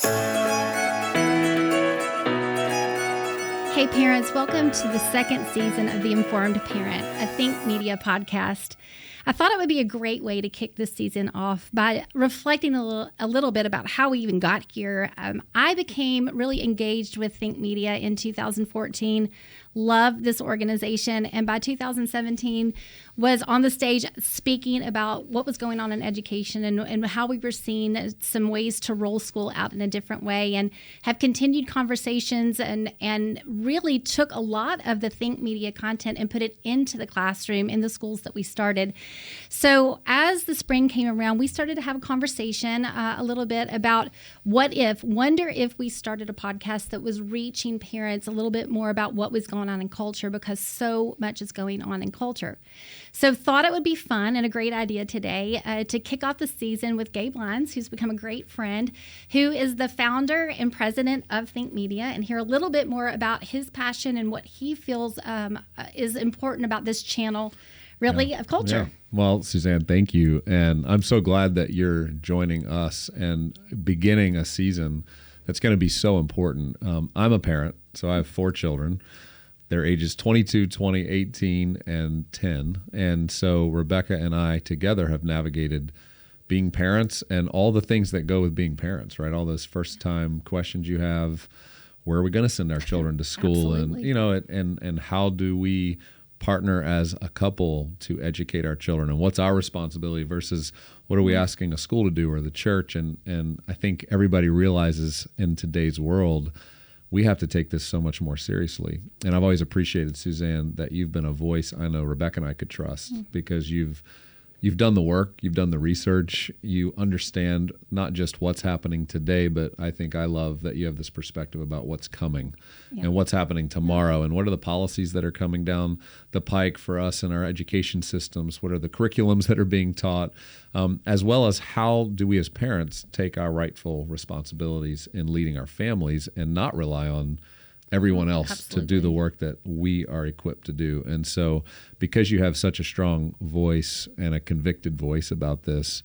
Hey parents, welcome to the second season of The Informed Parent, a Think Media podcast. I thought it would be a great way to kick this season off by reflecting a little bit about how we even got here. I became really engaged with Think Media in 2014, loved this organization, and by 2017 was on the stage speaking about what was going on in education and how we were seeing some ways to roll school out in a different way, and have continued conversations and really took a lot of the Think Media content and put it into the classroom in the schools that we started. So as the spring came around, we started to have a conversation a little bit about wonder if we started a podcast that was reaching parents a little bit more about what was going on in culture, because so much is going on in culture. So thought it would be fun and a great idea today to kick off the season with Gabe Lyons, who's become a great friend, who is the founder and president of Think Media, and hear a little bit more about his passion and what he feels is important about this channel, really, of culture. Yeah. Well, Suzanne, thank you. And I'm so glad that you're joining us and beginning a season that's going to be so important. I'm a parent, so I have 4 children. They're ages 22, 20, 18, and 10. And so Rebecca and I together have navigated being parents and all the things that go with being parents, right? All those first-time questions you have. Where are we going to send our children to school? Absolutely. And how do we partner as a couple to educate our children, and what's our responsibility versus what are we asking a school to do or the church? And I think everybody realizes in today's world, we have to take this so much more seriously. And I've always appreciated, Suzanne, that you've been a voice I know Rebecca and I could trust, because you've done the work, you've done the research, you understand not just what's happening today, but I think I love that you have this perspective about what's coming and what's happening tomorrow, and what are the policies that are coming down the pike for us in our education systems, what are the curriculums that are being taught, as well as how do we as parents take our rightful responsibilities in leading our families and not rely on everyone else to do the work that we are equipped to do. And so because you have such a strong voice and a convicted voice about this,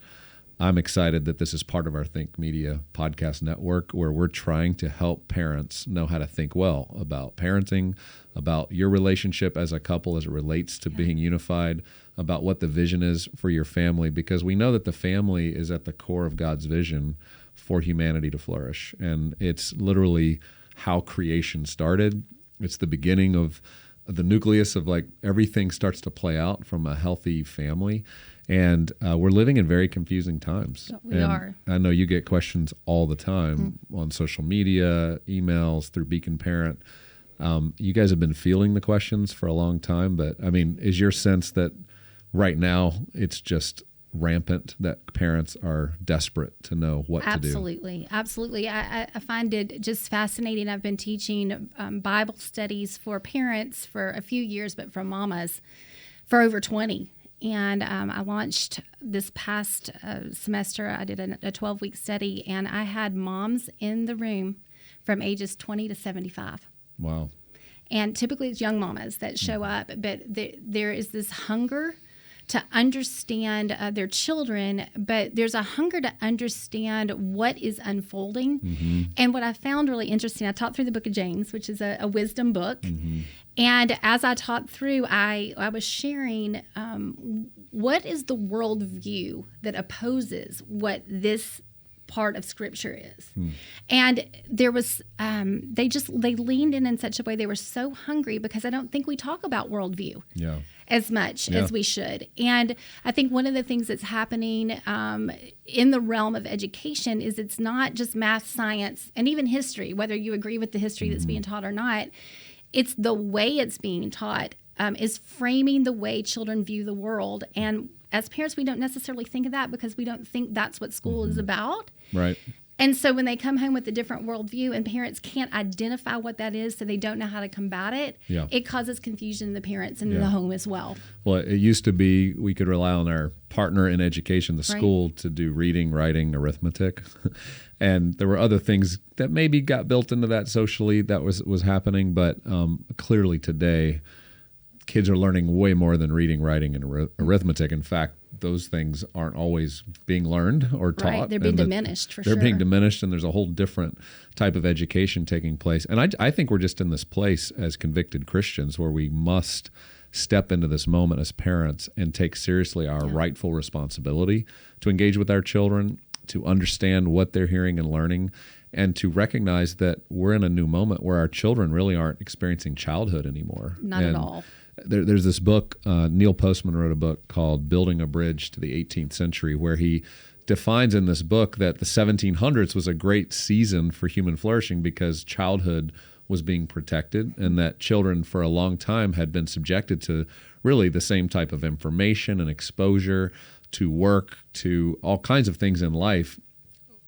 I'm excited that this is part of our Think Media podcast network, where we're trying to help parents know how to think well about parenting, about your relationship as a couple as it relates to being unified, about what the vision is for your family, because we know that the family is at the core of God's vision for humanity to flourish. And it's literally how creation started. It's the beginning of the nucleus of like everything starts to play out from a healthy family. And we're living in very confusing times. We are. I know you get questions all the time on social media, emails, through Beacon Parent. You guys have been fielding the questions for a long time, but I mean, is your sense that right now it's just rampant, that parents are desperate to know what to do? Absolutely. I find it just fascinating. I've been teaching Bible studies for parents for a few years, but for mamas for over 20. And I launched this past semester. I did a 12-week study, and I had moms in the room from ages 20 to 75. Wow. And typically it's young mamas that show up, but there is this hunger to understand their children, but there's a hunger to understand what is unfolding. Mm-hmm. And what I found really interesting, I taught through the book of James, which is a wisdom book. Mm-hmm. And as I taught through, I was sharing what is the worldview that opposes what this part of Scripture is. And there was, they leaned in such a way, they were so hungry, because I don't think we talk about worldview as much as we should. And I think one of the things that's happening in the realm of education is it's not just math, science, and even history, whether you agree with the history that's being taught or not. It's the way it's being taught is framing the way children view the world. And as parents, we don't necessarily think of that because we don't think that's what school is about. Right. And so when they come home with a different worldview and parents can't identify what that is, so they don't know how to combat it, it causes confusion in the parents and in the home as well. Well, it used to be we could rely on our partner in education, the school, to do reading, writing, arithmetic. And there were other things that maybe got built into that socially that was happening. But clearly today, kids are learning way more than reading, writing, and arithmetic. In fact, those things aren't always being learned or taught. Right. They're being diminished, for sure. They're being diminished, and there's a whole different type of education taking place. And I think we're just in this place as convicted Christians where we must step into this moment as parents and take seriously our rightful responsibility to engage with our children, to understand what they're hearing and learning, and to recognize that we're in a new moment where our children really aren't experiencing childhood anymore. Not at all. There's this book, Neil Postman wrote a book called Building a Bridge to the 18th Century, where he defines in this book that the 1700s was a great season for human flourishing because childhood was being protected, and that children for a long time had been subjected to really the same type of information and exposure to work, to all kinds of things in life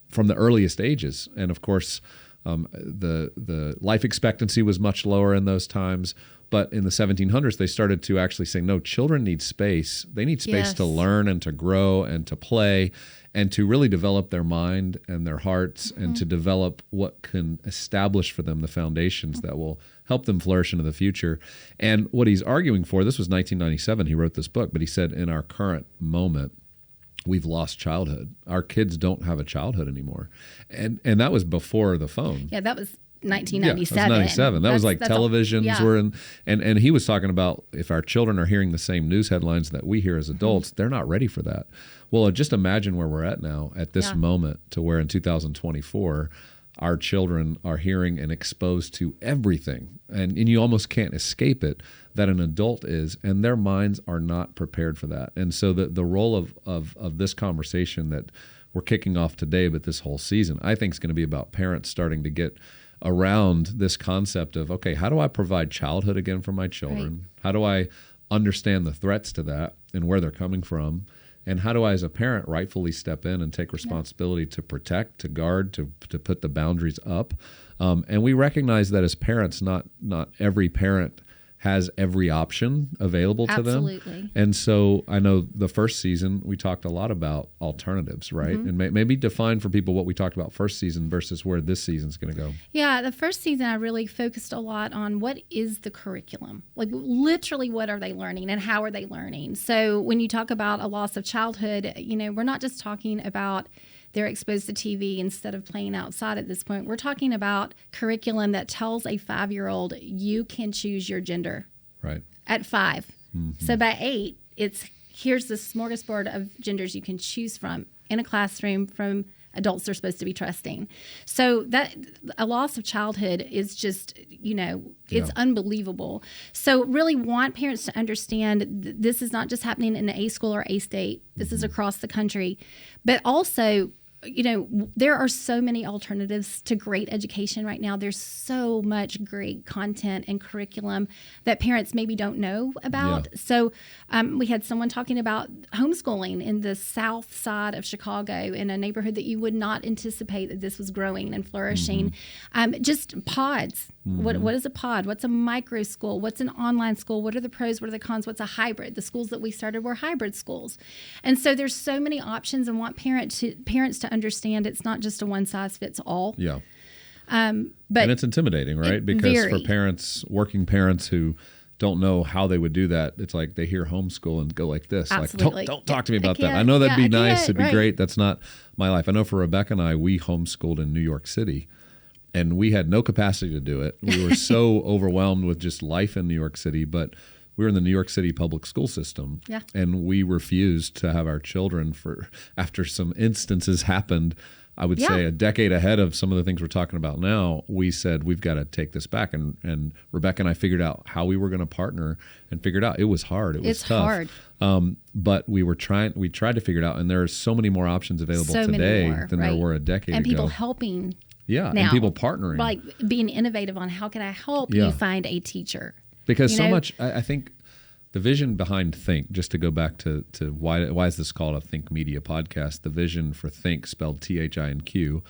from the earliest ages. And of course, the life expectancy was much lower in those times. But in the 1700s, they started to actually say, no, children need space. They need space to learn and to grow and to play and to really develop their mind and their hearts and to develop what can establish for them the foundations that will help them flourish into the future. And what he's arguing for, this was 1997, he wrote this book, but he said in our current moment, we've lost childhood. Our kids don't have a childhood anymore. And that was before the phone. Yeah, that was 1997. Yeah, that was 97. That was like televisions were in, and he was talking about if our children are hearing the same news headlines that we hear as adults, they're not ready for that. Well, just imagine where we're at now at this moment, to where in 2024, our children are hearing and exposed to everything, and you almost can't escape it, that an adult is, and their minds are not prepared for that. And so the role of this conversation that we're kicking off today, but this whole season, I think is going to be about parents starting to get around this concept of, okay, how do I provide childhood again for my children? Right. How do I understand the threats to that and where they're coming from? And how do I, as a parent, rightfully step in and take responsibility to protect, to guard, to put the boundaries up? And we recognize that as parents, not every parent has every option available to them. Absolutely. And so I know the first season, we talked a lot about alternatives, right? And maybe define for people what we talked about first season versus where this season's going to go. Yeah, the first season I really focused a lot on what is the curriculum? Like literally what are they learning and how are they learning? So when you talk about a loss of childhood, we're not just talking about they're exposed to TV instead of playing outside at this point. We're talking about curriculum that tells a 5-year-old you can choose your gender. Right. At 5. Mm-hmm. So by 8, here's the smorgasbord of genders you can choose from in a classroom from adults they're supposed to be trusting. So that a loss of childhood is just, it's unbelievable. So really want parents to understand this is not just happening in a school or a state. This is across the country. But also, there are so many alternatives to great education right now. There's so much great content and curriculum that parents maybe don't know about. Yeah. So we had someone talking about homeschooling in the south side of Chicago in a neighborhood that you would not anticipate that this was growing and flourishing. Just pods. What is a pod? What's a micro school? What's an online school? What are the pros? What are the cons? What's a hybrid? The schools that we started were hybrid schools. And so there's so many options, and want parents to understand it's not just a one size fits all. Yeah. But and it's intimidating, right? Because for parents, working parents who don't know how they would do that, it's like they hear homeschool and go like this. Absolutely. Like, don't talk to me about that. I know that'd be nice. It'd be great. That's not my life. I know for Rebecca and I, we homeschooled in New York City. And we had no capacity to do it. We were so overwhelmed with just life in New York City, but we were in the New York City public school system. Yeah. And we refused to have our children after some instances happened, I would say a decade ahead of some of the things we're talking about now. We said, we've got to take this back. And Rebecca and I figured out how we were going to partner and figured out it was hard. It was tough. Hard. But we tried to figure it out. And there are so many more options available today than there were a decade ago. And people helping. Yeah, now, and people partnering. Like being innovative on how can I help you find a teacher. Because so much, I think the vision behind Think, just to go back to why is this called a Think Media podcast, the vision for Think, spelled THINQ,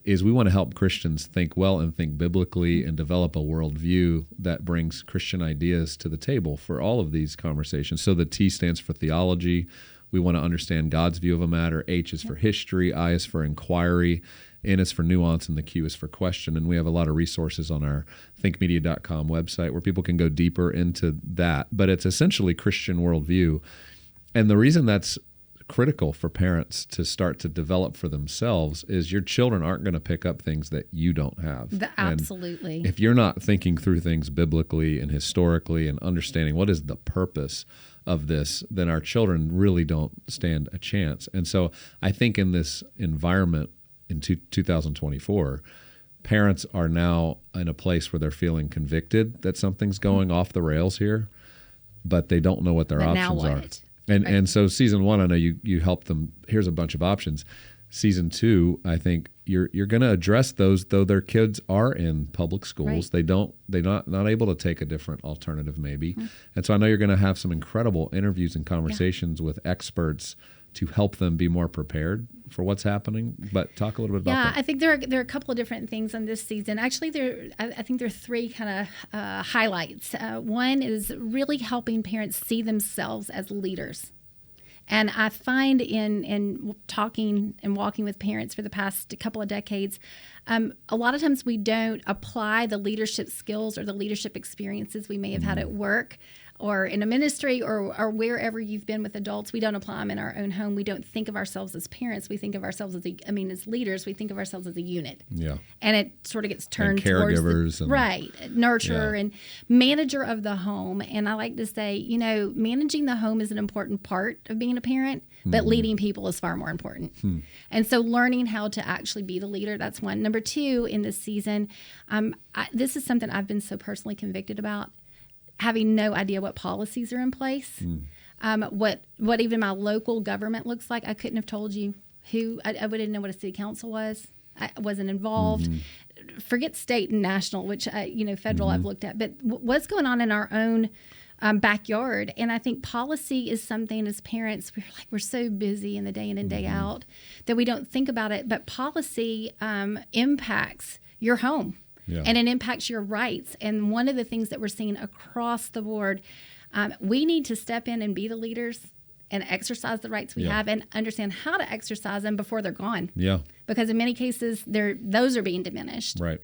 is we want to help Christians think well and think biblically and develop a worldview that brings Christian ideas to the table for all of these conversations. So the T stands for theology. We want to understand God's view of a matter. H is for history. I is for inquiry. N is for nuance, and the Q is for question. And we have a lot of resources on our thinkmedia.com website where people can go deeper into that. But it's essentially Christian worldview. And the reason that's critical for parents to start to develop for themselves is your children aren't going to pick up things that you don't have. Absolutely. And if you're not thinking through things biblically and historically and understanding what is the purpose of this, then our children really don't stand a chance. And so I think in this environment in 2024, parents are now in a place where they're feeling convicted that something's going off the rails here, but they don't know what their options are. And so season 1, I know you helped them. Here's a bunch of options. Season 2, I think you're going to address those, though their kids are in public schools. Right. They're not able to take a different alternative maybe. Mm-hmm. And so I know you're going to have some incredible interviews and conversations with experts to help them be more prepared for what's happening. But talk a little bit about that. Yeah, I think there are a couple of different things in this season. Actually, I think there are 3 kind of highlights. One is really helping parents see themselves as leaders. And I find in talking and walking with parents for the past couple of decades, a lot of times we don't apply the leadership skills or the leadership experiences we may have had at work or in a ministry or wherever you've been with adults. We don't apply them in our own home. We don't think of ourselves as parents. We think of ourselves as leaders. We think of ourselves as a unit. Yeah. And it sort of gets turned and caregivers towards nurturer and manager of the home. And I like to say, managing the home is an important part of being a parent, but leading people is far more important. And so learning how to actually be the leader, that's one. Number 2, in this season, this is something I've been so personally convicted about. Having no idea what policies are in place, what even my local government looks like. I couldn't have told you who. I wouldn't know what a city council was. I wasn't involved. Forget state and national, which federal I've looked at. But what's going on in our own backyard? And I think policy is something as parents we're so busy in the day in and day out that we don't think about it. But policy impacts your home. Yeah. And it impacts your rights. And one of the things that we're seeing across the board, we need to step in and be the leaders and exercise the rights we have and understand how to exercise them before they're gone. Yeah. Because in many cases, those are being diminished. Right.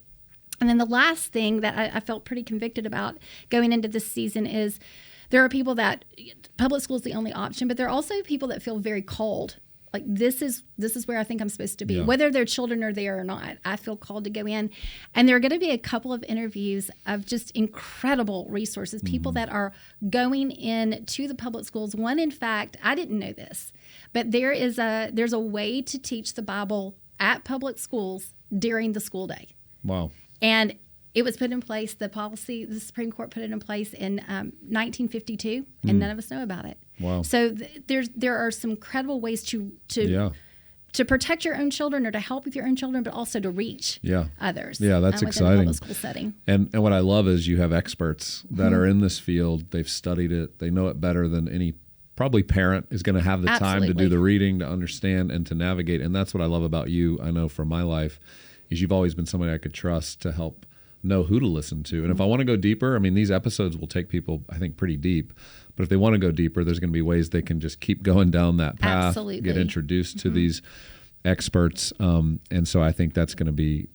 And then the last thing that I felt pretty convicted about going into this season is there are people that public school is the only option, but there are also people that feel very called. Like this is where I think I'm supposed to be, whether their children are there or not. I feel called to go in. And there are going to be a couple of interviews of just incredible resources, people that are going in to the public schools. One, in fact, I didn't know this, but there's a way to teach the Bible at public schools during the school day. Wow. And it was put in place, the policy, the Supreme Court put it in place in 1952, and none of us know about it. Wow. So there are some credible ways to protect your own children or to help with your own children, but also to reach others. Yeah, that's exciting. In a school setting. And what I love is you have experts that are in this field. They've studied it. They know it better than any probably parent is going to have the time to do the reading, to understand, and to navigate. And that's what I love about you. I know from my life is you've always been somebody I could trust to help know who to listen to. And if I want to go deeper, these episodes will take people, I think, pretty deep. But if they want to go deeper, there's going to be ways they can just keep going down that path, get introduced to these experts. And so I think that's going to be,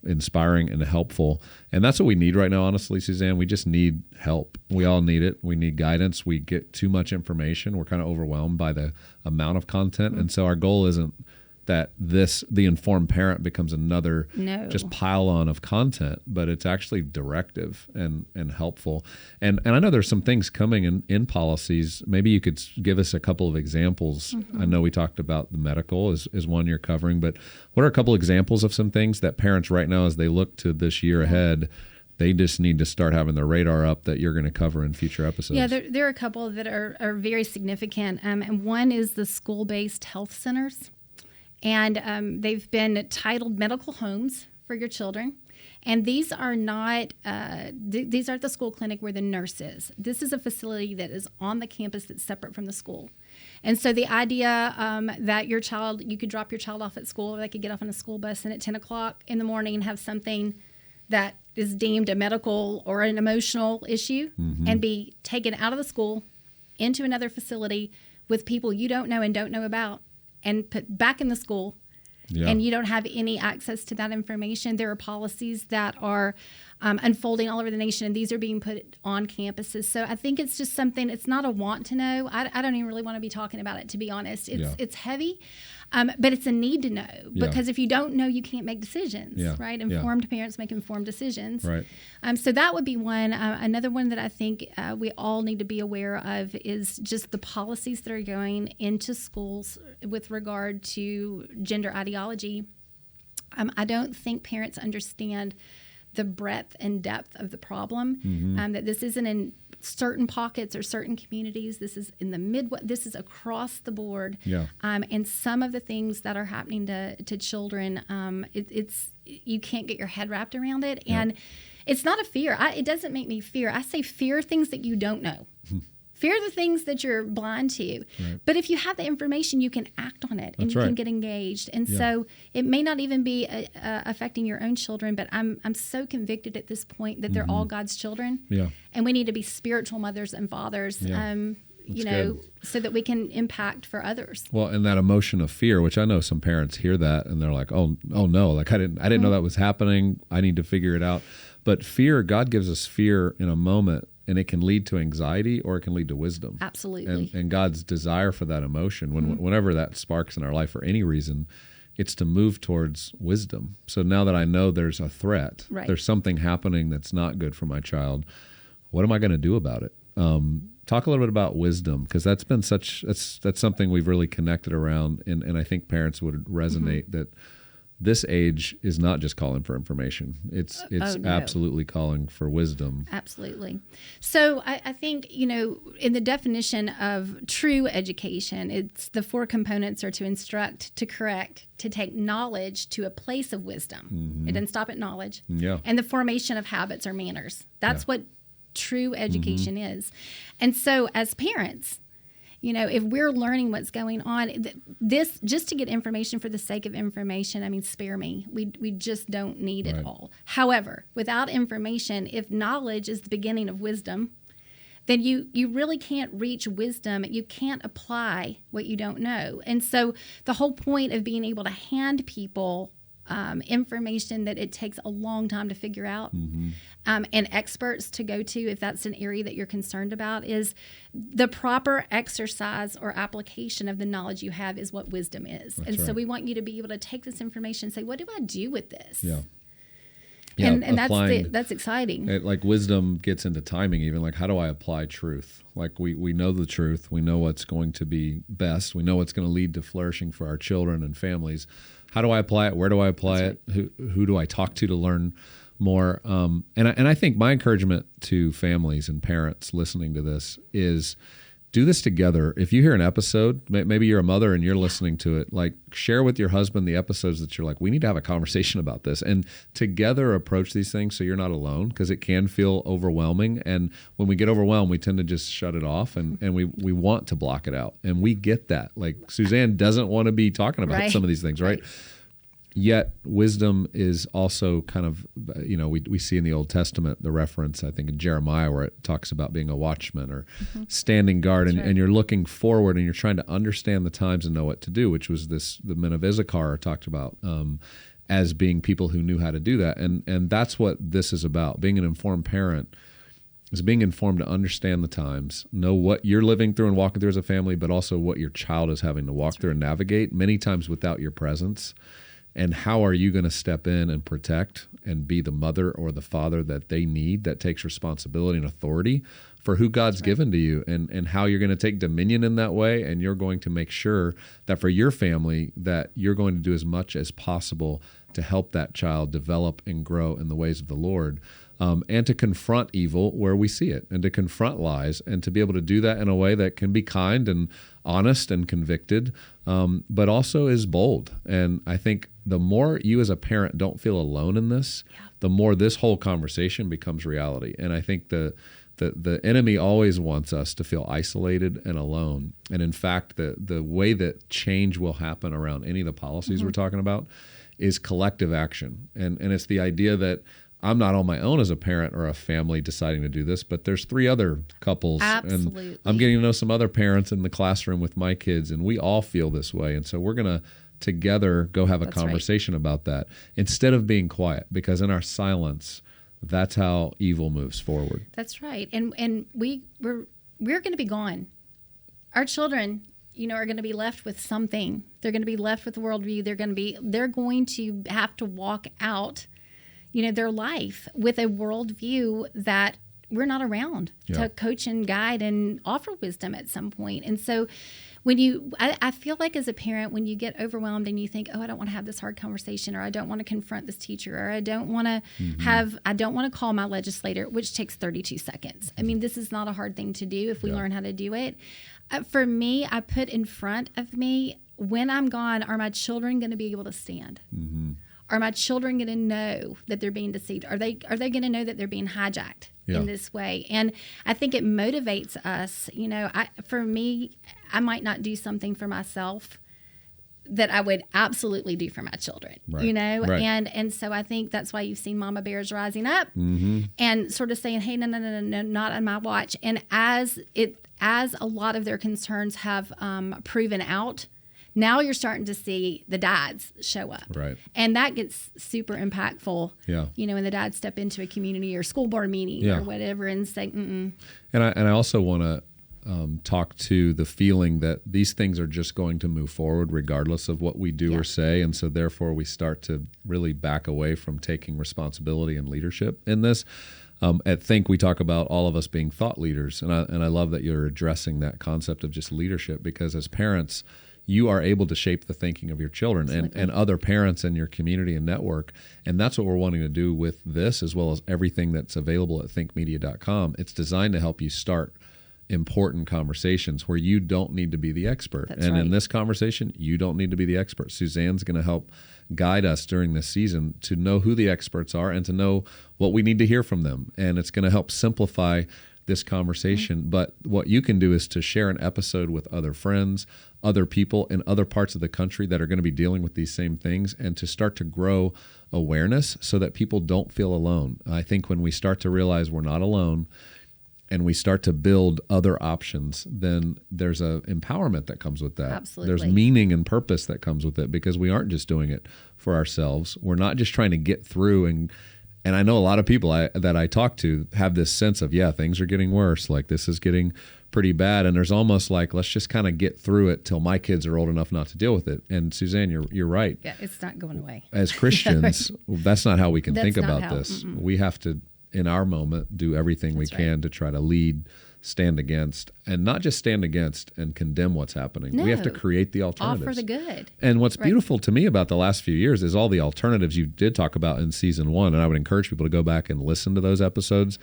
inspiring and helpful. And that's what we need right now, honestly, Suzanne. We just need help. We all need it. We need guidance. We get too much information. We're kind of overwhelmed by the amount of content. And so our goal isn't that the informed parent becomes another just pile on of content, but it's actually directive and helpful. And I know there's some things coming in policies. Maybe you could give us a couple of examples. I know we talked about the medical is one you're covering, but what are a couple examples of some things that parents right now, as they look to this year ahead, they just need to start having their radar up that you're going to cover in future episodes? Yeah, there are a couple that are very significant. And one is the school-based health centers. And they've been titled medical homes for your children. And these are not, these aren't the school clinic where the nurse is. This is a facility that is on the campus that's separate from the school. And so the idea that you could drop your child off at school, or they could get off on a school bus and at 10 o'clock in the morning and have something that is deemed a medical or an emotional issue and be taken out of the school into another facility with people you don't know and don't know about, and put back in the school Yeah. and you don't have any access to that information. There are policies that are unfolding all over the nation, and these are being put on campuses. So I think it's just something, it's not a want to know. I don't even really want to be talking about it, to be honest. It's heavy, but it's a need to know, because if you don't know, you can't make decisions, right? Informed parents make informed decisions. Right. So that would be one. Another one that I think we all need to be aware of is just the policies that are going into schools with regard to gender ideology. I don't think parents understand the breadth and depth of the problem, that this isn't in certain pockets or certain communities. This is in the Midwest. This is across the board. And some of the things that are happening to children, it's you can't get your head wrapped around it. And it's not a fear. It doesn't make me fear. I say fear things that you don't know. Fear the things that you're blind to. Right. But if you have the information, you can act on it, and you can get engaged. And so it may not even be affecting your own children, but I'm so convicted at this point that they're all God's children. And we need to be spiritual mothers and fathers, so that we can impact for others. Well, and that emotion of fear, which I know some parents hear that and they're like, oh no, like I didn't know that was happening. I need to figure it out. But fear, God gives us fear in a moment, and it can lead to anxiety or it can lead to wisdom. Absolutely. And God's desire for that emotion, whenever that sparks in our life for any reason, it's to move towards wisdom. So now that I know there's a threat, there's something happening that's not good for my child, what am I going to do about it? Talk a little bit about wisdom, because that's been that's something we've really connected around, and I think parents would resonate that this age is not just calling for information. It's absolutely calling for wisdom. Absolutely. So I think, in the definition of true education, it's the four components are to instruct, to correct, to take knowledge to a place of wisdom. It doesn't stop at knowledge. And the formation of habits or manners. That's what true education is. And so as parents, if we're learning what's going on, this just to get information for the sake of information, I mean, spare me. We just don't need it all. However, without information, if knowledge is the beginning of wisdom, then you really can't reach wisdom. You can't apply what you don't know. And so the whole point of being able to hand people information that it takes a long time to figure out, and experts to go to if that's an area that you're concerned about, is the proper exercise or application of the knowledge you have is what wisdom is. So we want you to be able to take this information and say, what do I do with this? And that's exciting. Like wisdom gets into timing, even like how do I apply truth? Like we know the truth, we know what's going to be best, we know what's going to lead to flourishing for our children and families. How do I apply it? Where do I apply it? Who do I talk to learn more? And I think my encouragement to families and parents listening to this is do this together. If you hear an episode, maybe you're a mother and you're listening to it, like share with your husband the episodes that you're like, we need to have a conversation about this, and together approach these things so you're not alone, because it can feel overwhelming. And when we get overwhelmed, we tend to just shut it off, and we want to block it out. And we get that. Like Suzanne doesn't want to be talking about some of these things, right? Yet wisdom is also kind of, we see in the Old Testament the reference, I think in Jeremiah, where it talks about being a watchman or standing guard, and you're looking forward and you're trying to understand the times and know what to do, which was the men of Issachar talked about as being people who knew how to do that. And that's what this is about. Being an informed parent is being informed to understand the times, know what you're living through and walking through as a family, but also what your child is having to walk through and navigate, many times without your presence. And how are you going to step in and protect and be the mother or the father that they need, that takes responsibility and authority for who God's given to you, and how you're going to take dominion in that way, and you're going to make sure that for your family that you're going to do as much as possible to help that child develop and grow in the ways of the Lord, and to confront evil where we see it, and to confront lies, and to be able to do that in a way that can be kind and honest and convicted, but also is bold. And I think the more you as a parent don't feel alone in this, the more this whole conversation becomes reality. And I think the enemy always wants us to feel isolated and alone. And in fact, the way that change will happen around any of the policies we're talking about is collective action. And it's the idea that I'm not on my own as a parent or a family deciding to do this, but there's 3 other couples. Absolutely. And I'm getting to know some other parents in the classroom with my kids, and we all feel this way. And so we're going to together go have a That's right. conversation about that instead of being quiet, because in our silence, that's how evil moves forward. That's right. And we're going to be gone. Our children, are going to be left with something. They're going to be left with a worldview. They're going to have to walk out, their life with a worldview that we're not around to coach and guide and offer wisdom at some point. And so I feel like as a parent, when you get overwhelmed and you think, oh, I don't want to have this hard conversation, or I don't want to confront this teacher, or I don't want to call my legislator, which takes 32 seconds. I mean, this is not a hard thing to do if we learn how to do it. For me, I put in front of me, when I'm gone, are my children going to be able to stand? Mm-hmm. Are my children going to know that they're being deceived? Are they going to know that they're being hijacked in this way? And I think it motivates us. For me, I might not do something for myself that I would absolutely do for my children, Right. And so I think that's why you've seen mama bears rising up and sort of saying, hey, no, not on my watch. And as a lot of their concerns have proven out, now you're starting to see the dads show up. Right. And that gets super impactful, when the dads step into a community or school board meeting or whatever and say, mm-mm. And I also want to talk to the feeling that these things are just going to move forward regardless of what we do or say. And so therefore we start to really back away from taking responsibility and leadership in this. At Think, we talk about all of us being thought leaders. And I love that you're addressing that concept of just leadership, because as parents, you are able to shape the thinking of your children and other parents in your community and network. And that's what we're wanting to do with this, as well as everything that's available at thinkmedia.com. It's designed to help you start important conversations where you don't need to be the expert. That's right. In this conversation, you don't need to be the expert. Suzanne's going to help guide us during this season to know who the experts are and to know what we need to hear from them. And it's going to help simplify this conversation. Mm-hmm. But what you can do is to share an episode with other friends, other people in other parts of the country that are going to be dealing with these same things, and to start to grow awareness so that people don't feel alone. I think when we start to realize we're not alone and we start to build other options, then there's a empowerment that comes with that. Absolutely. There's meaning and purpose that comes with it, because we aren't just doing it for ourselves. We're not just trying to get through. And I know a lot of people that I talk to have this sense of, things are getting worse. Like, this is getting pretty bad. And there's almost like, let's just kind of get through it till my kids are old enough not to deal with it. And Suzanne, you're right. Yeah, it's not going away. As Christians, that's not how we can think about how, this. We have to, in our moment, do everything we can to try to lead, stand against, and not just stand against and condemn what's happening. No. We have to create the alternatives. Offer the good. And what's beautiful to me about the last few years is all the alternatives you did talk about in season 1. And I would encourage people to go back and listen to those episodes.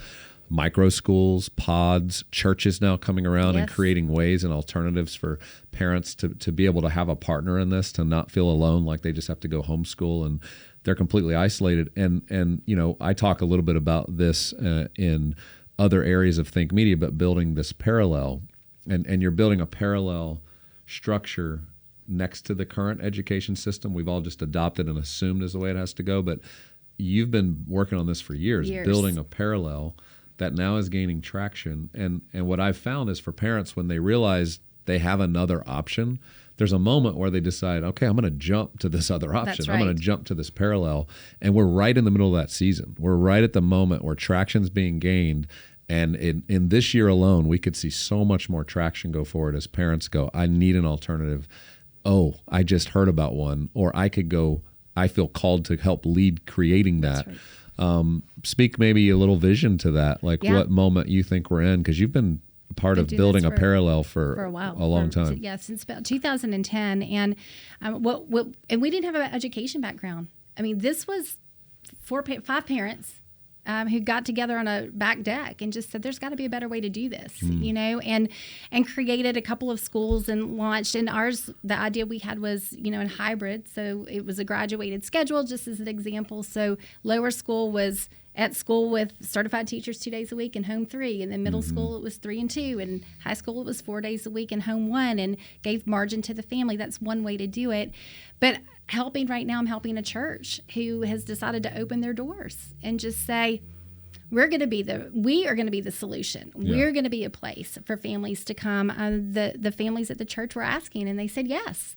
Micro schools, pods, churches now coming around and creating ways and alternatives for parents to be able to have a partner in this, to not feel alone, like they just have to go homeschool and they're completely isolated. And I talk a little bit about this in other areas of Think Media, but building this parallel, and you're building a parallel structure next to the current education system. We've all just adopted and assumed is the way it has to go, but you've been working on this for years. Building a parallel that now is gaining traction. And what I've found is, for parents, when they realize they have another option, there's a moment where they decide, okay, I'm going to jump to this other option. That's right. I'm going to jump to this parallel. And we're right in the middle of that season. We're right at the moment where traction's being gained. And in this year alone, we could see so much more traction go forward as parents go, I need an alternative. Oh, I just heard about one. Or I could go, I feel called to help lead creating that. That's right. Speak maybe a little vision to that, like what moment you think we're in, because you've been part of building a parallel for a while, a long time. Yeah, since about 2010. And and we didn't have an education background. I mean, this was 5 parents who got together on a back deck and just said, there's got to be a better way to do this, and created a couple of schools and launched. And ours, the idea we had was, in hybrid. So it was a graduated schedule, just as an example. So lower school was at school with certified teachers 2 days a week and home 3. And then middle school, it was 3 and 2. And high school, it was 4 days a week and home 1, and gave margin to the family. That's one way to do it. But right now, I'm helping a church who has decided to open their doors and just say, we are going to be the solution. Yeah. We're going to be a place for families to come. The families at the church were asking, and they said yes.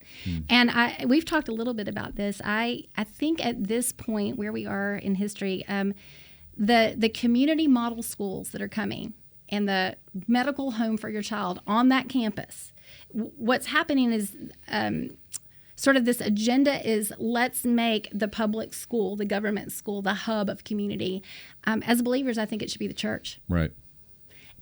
And we've talked a little bit about this. I think at this point where we are in history, the community model schools that are coming and the medical home for your child on that campus, what's happening is sort of this agenda is let's make the public school, the government school, the hub of community. As believers, I think it should be the church. Right.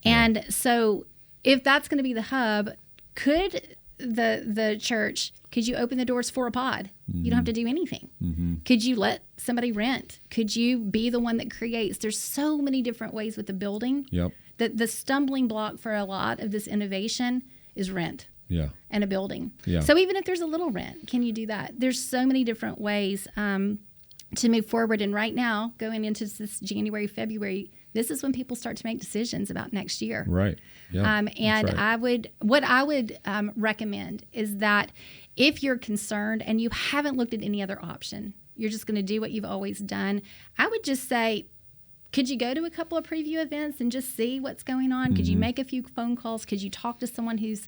And so if that's going to be the hub, could the church, could you open the doors for a pod? You don't have to do anything. Could you let somebody rent? Could you be the one that creates? There's so many different ways with the building. Yep. The stumbling block for a lot of this innovation is rent. Yeah. And a building. Yeah. So even if there's a little rent, can you do that? There's so many different ways to move forward. And right now, going into this January, February, this is when people start to make decisions about next year. Right. Yeah. And right. I would recommend is that if you're concerned and you haven't looked at any other option, you're just going to do what you've always done, I would just say, could you go to a couple of preview events and just see what's going on? Could you make a few phone calls? Could you talk to someone who's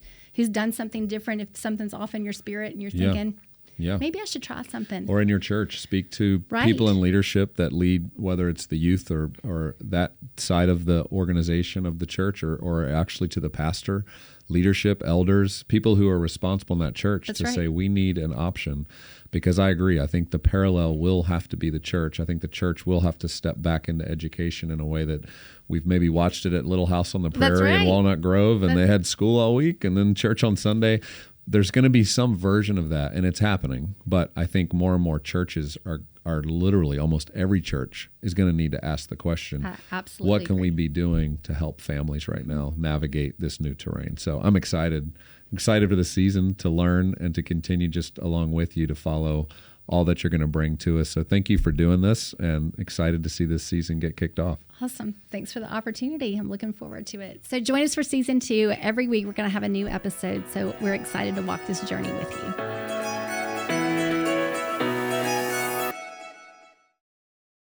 done something different if something's off in your spirit and you're thinking, maybe I should try something? Or in your church, speak to people in leadership that lead, whether it's the youth or that side of the organization of the church or actually to the pastor, leadership, elders, people who are responsible in that church say we need an option. Because I agree. I think the parallel will have to be the church. I think the church will have to step back into education in a way that we've maybe watched it at Little House on the Prairie in Walnut Grove, and they had school all week and then church on Sunday. There's going to be some version of that, and it's happening. But I think more and more churches are literally, almost every church is going to need to ask the question, absolutely what can we be doing to help families right now navigate this new terrain? So I'm excited for the season to learn and to continue just along with you to follow all that you're going to bring to us. So thank you for doing this, and excited to see this season get kicked off. Awesome. Thanks for the opportunity. I'm looking forward to it. So join us for season 2. Every week we're going to have a new episode. So we're excited to walk this journey with you.